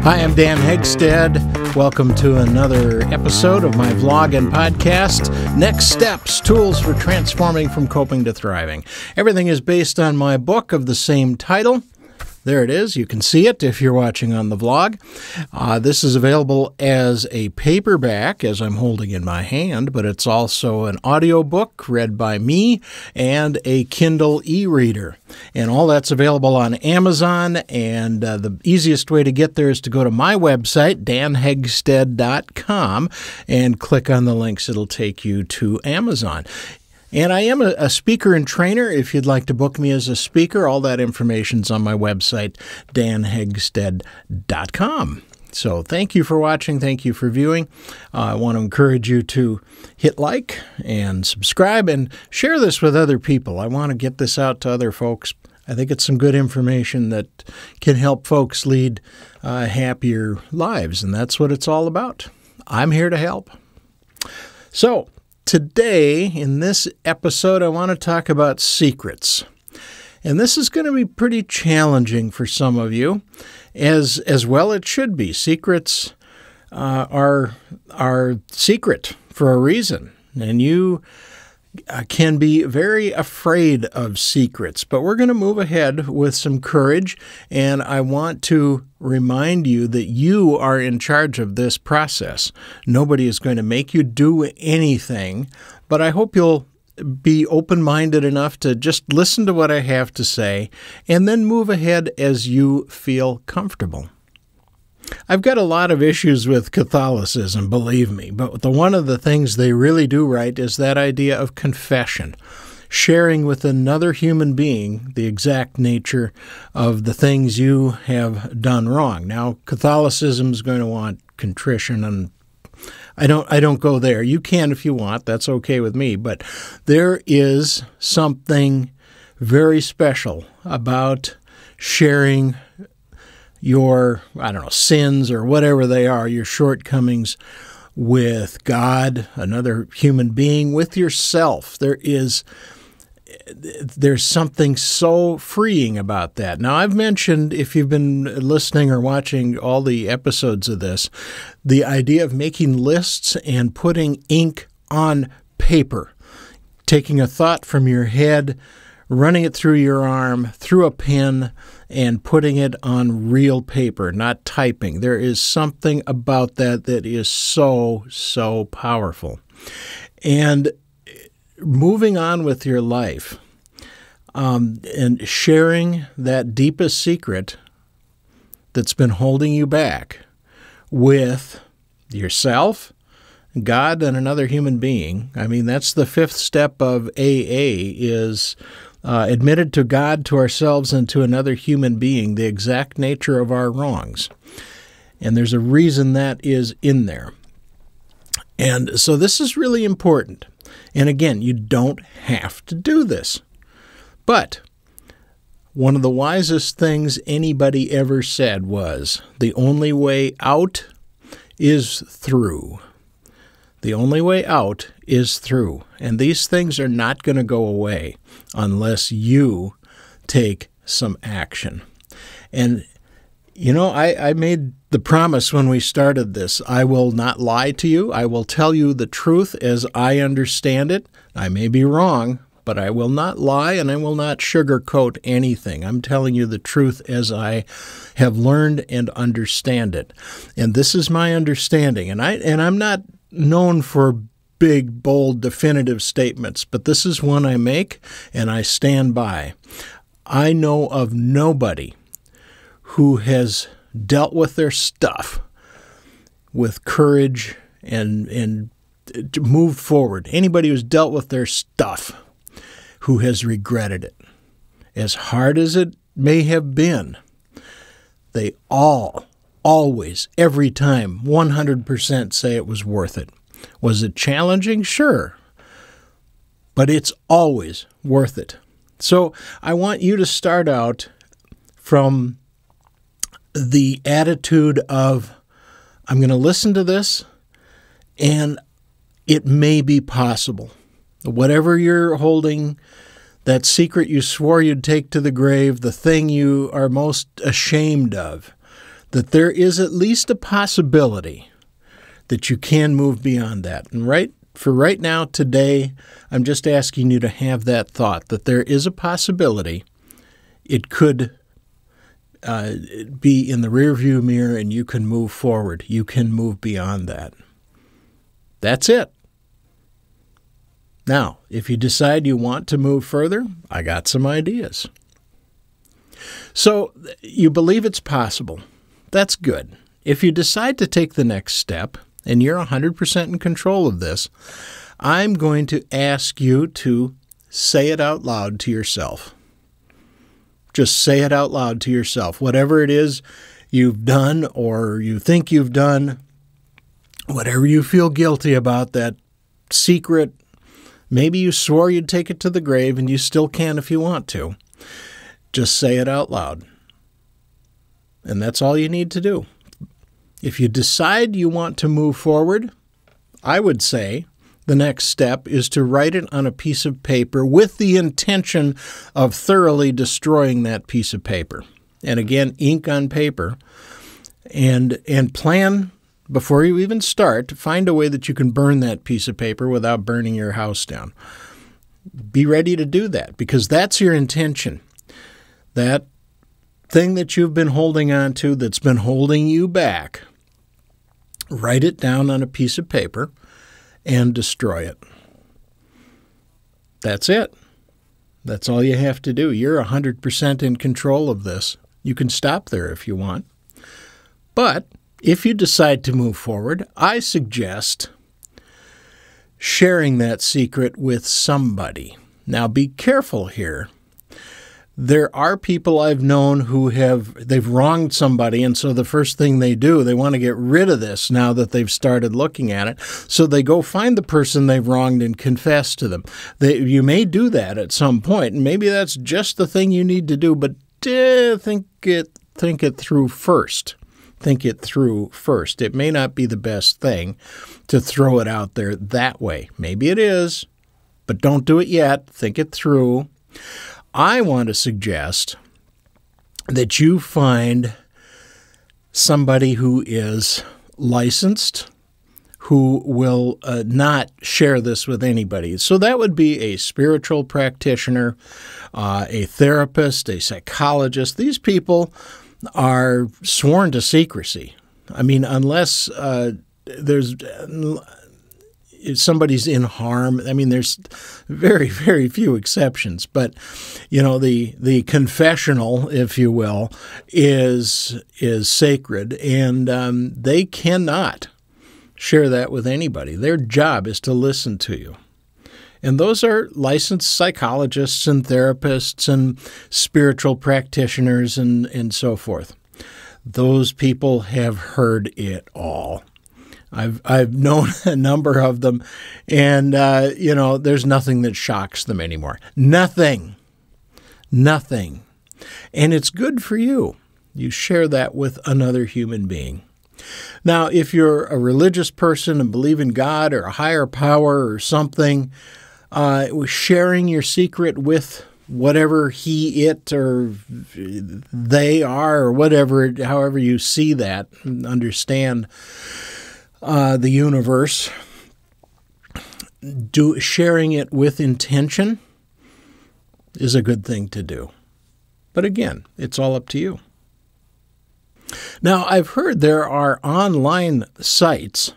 Hi, I'm Dan Hegstad. Welcome to another episode of my vlog and podcast, Next Steps, Tools for Transforming from Coping to Thriving. Everything is based on my book of the same title. There it is. You can see it if you're watching on the vlog. This is available as a paperback, as I'm holding in my hand, but it's also an audiobook read by me and a Kindle e-reader. And all that's available on Amazon, and the easiest way to get there is to go to my website, danhegstad.com, and click on the links. It'll take you to Amazon. And I am a speaker and trainer. If you'd like to book me as a speaker, all that information's on my website, danhegstad.com. So thank you for watching. Thank you for viewing. I want to encourage you to hit like and subscribe and share this with other people. I want to get this out to other folks. I think it's some good information that can help folks lead happier lives, and that's what it's all about. I'm here to help. So, today, in this episode, I want to talk about secrets. And this is going to be pretty challenging for some of you, as well it should be. Secrets are secret for a reason. And you can be very afraid of secrets. But we're going to move ahead with some courage, and I want to remind you that you are in charge of this process. Nobody is going to make you do anything, but I hope you'll be open-minded enough to just listen to what I have to say and then move ahead as you feel comfortable. I've got a lot of issues with Catholicism, believe me, but one of the things they really do right is that idea of confession, sharing with another human being the exact nature of the things you have done wrong. Now, Catholicism is going to want contrition, and I don't go there. You can if you want. That's okay with me. But there is something very special about sharing your, sins or whatever they are, your shortcomings with God, another human being, with yourself. There's something so freeing about that. Now, I've mentioned, if you've been listening or watching all the episodes of this, the idea of making lists and putting ink on paper, taking a thought from your head, running it through your arm, through a pen, and putting it on real paper, not typing. There is something about that that is so, so powerful. And moving on with your life and sharing that deepest secret that's been holding you back with yourself, God, and another human being. I mean, that's the fifth step of AA, is admitted to God, to ourselves, and to another human being the exact nature of our wrongs. And there's a reason that is in there. And so this is really important. And again, you don't have to do this. But one of the wisest things anybody ever said was, the only way out is through. The only way out is through. And these things are not going to go away unless you take some action. And, I made the promise when we started this, I will not lie to you. I will tell you the truth as I understand it. I may be wrong, but I will not lie and I will not sugarcoat anything. I'm telling you the truth as I have learned and understand it. And this is my understanding. And I'm not known for big, bold, definitive statements, but this is one I make and I stand by. I know of nobody who has dealt with their stuff with courage and moved forward. Anybody who's dealt with their stuff who has regretted it. As hard as it may have been, they always, every time, 100% say it was worth it. Was it challenging? Sure. But it's always worth it. So I want you to start out from the attitude of, I'm going to listen to this, and it may be possible. Whatever you're holding, that secret you swore you'd take to the grave, the thing you are most ashamed of, that there is at least a possibility that you can move beyond that. And right now, today, I'm just asking you to have that thought, that there is a possibility it could be in the rearview mirror and you can move forward. You can move beyond that. That's it. Now, if you decide you want to move further, I got some ideas. So you believe it's possible. That's good. If you decide to take the next step, and you're 100% in control of this, I'm going to ask you to say it out loud to yourself. Just say it out loud to yourself. Whatever it is you've done or you think you've done, whatever you feel guilty about, that secret, maybe you swore you'd take it to the grave and you still can if you want to. Just say it out loud. And that's all you need to do. If you decide you want to move forward, I would say the next step is to write it on a piece of paper with the intention of thoroughly destroying that piece of paper. And again, ink on paper. And plan, before you even start, to find a way that you can burn that piece of paper without burning your house down. Be ready to do that, because that's your intention. That thing that you've been holding on to that's been holding you back, write it down on a piece of paper and destroy it. That's it. That's all you have to do. You're 100% in control of this. You can stop there if you want. But if you decide to move forward, I suggest sharing that secret with somebody. Now, be careful here. There are people I've known who they've wronged somebody, and so the first thing they do, they want to get rid of this now that they've started looking at it. So they go find the person they've wronged and confess to them. You may do that at some point, and maybe that's just the thing you need to do, but think it through first. Think it through first. It may not be the best thing to throw it out there that way. Maybe it is, but don't do it yet. Think it through. I want to suggest that you find somebody who is licensed, who will not share this with anybody. So that would be a spiritual practitioner, a therapist, a psychologist. These people are sworn to secrecy. I mean, unless if somebody's in harm, I mean, there's very, very few exceptions. But, the confessional, if you will, is sacred, and they cannot share that with anybody. Their job is to listen to you. And those are licensed psychologists and therapists and spiritual practitioners and so forth. Those people have heard it all. I've known a number of them, and there's nothing that shocks them anymore. Nothing. And it's good for you. You share that with another human being. Now, if you're a religious person and believe in God or a higher power or something, sharing your secret with whatever he, it, or they are, or whatever, however you see that and understand the universe, sharing it with intention is a good thing to do. But again, it's all up to you. Now, I've heard there are online sites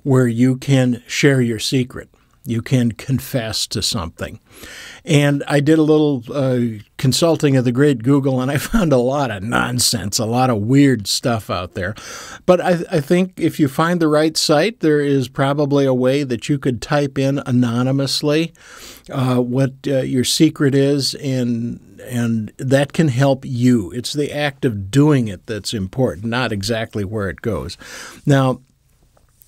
where you can share your secret. You can confess to something. And I did a little consulting of the great Google, and I found a lot of nonsense, a lot of weird stuff out there. But I think if you find the right site, there is probably a way that you could type in anonymously what your secret is, and that can help you. It's the act of doing it that's important, not exactly where it goes. Now,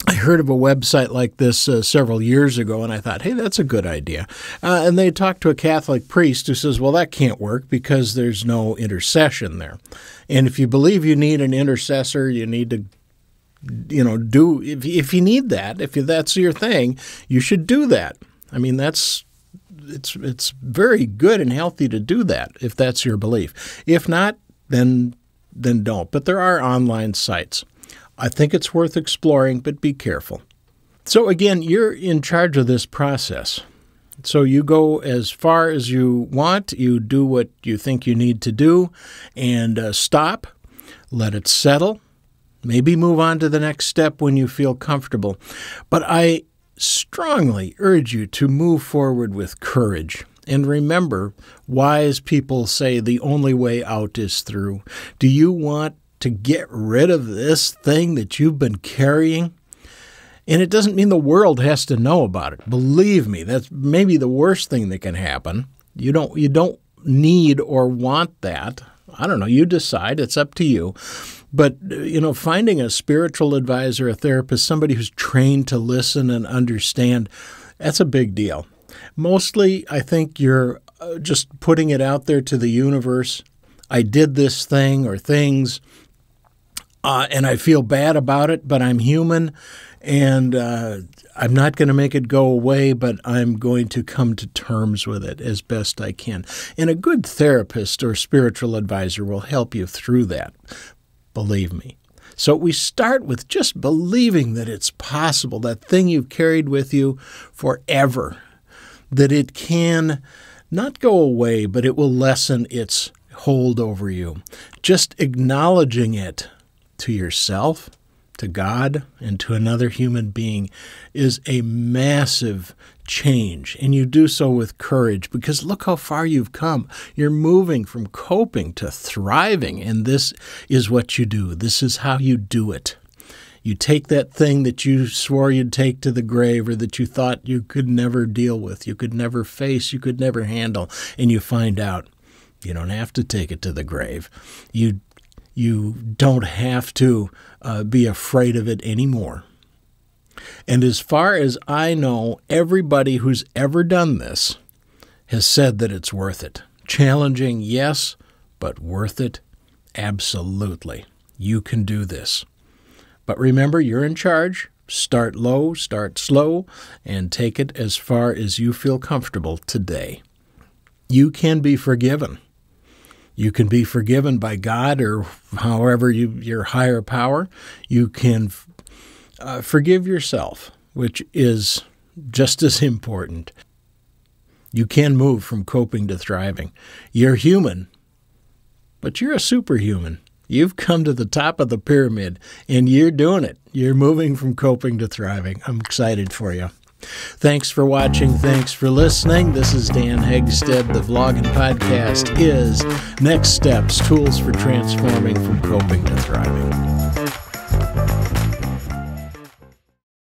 I heard of a website like this several years ago, and I thought, hey, that's a good idea. And they talked to a Catholic priest who says, well, that can't work because there's no intercession there. And if you believe you need an intercessor, you need to, if you need that, if that's your thing, you should do that. I mean, it's very good and healthy to do that if that's your belief. If not, then then don't. But there are online sites. I think it's worth exploring, but be careful. So again, you're in charge of this process. So you go as far as you want, you do what you think you need to do, and stop, let it settle, maybe move on to the next step when you feel comfortable. But I strongly urge you to move forward with courage. And remember, wise people say the only way out is through. Do you want to get rid of this thing that you've been carrying? And it doesn't mean the world has to know about it. Believe me, that's maybe the worst thing that can happen. You don't need or want that. I don't know. You decide. It's up to you. But, finding a spiritual advisor, a therapist, somebody who's trained to listen and understand, that's a big deal. Mostly, I think you're just putting it out there to the universe. I did this thing or things, and I feel bad about it, but I'm human. And I'm not going to make it go away, but I'm going to come to terms with it as best I can. And a good therapist or spiritual advisor will help you through that, believe me. So we start with just believing that it's possible, that thing you've carried with you forever, that it can not go away, but it will lessen its hold over you. Just acknowledging it to yourself, to God, and to another human being is a massive change. And you do so with courage, because look how far you've come. You're moving from coping to thriving, and this is what you do. This is how you do it. You take that thing that you swore you'd take to the grave, or that you thought you could never deal with, you could never face, you could never handle, and you find out you don't have to take it to the grave. You don't have to be afraid of it anymore. And as far as I know, everybody who's ever done this has said that it's worth it. Challenging, yes, but worth it, absolutely. You can do this. But remember, you're in charge. Start low, start slow, and take it as far as you feel comfortable today. You can be forgiven. You can be forgiven by God, or however your higher power. You can forgive yourself, which is just as important. You can move from coping to thriving. You're human, but you're a superhuman. You've come to the top of the pyramid, and you're doing it. You're moving from coping to thriving. I'm excited for you. Thanks for watching. Thanks for listening. This is Dan Hegstead. The vlog and podcast is Next Steps, Tools for Transforming from Coping to Thriving.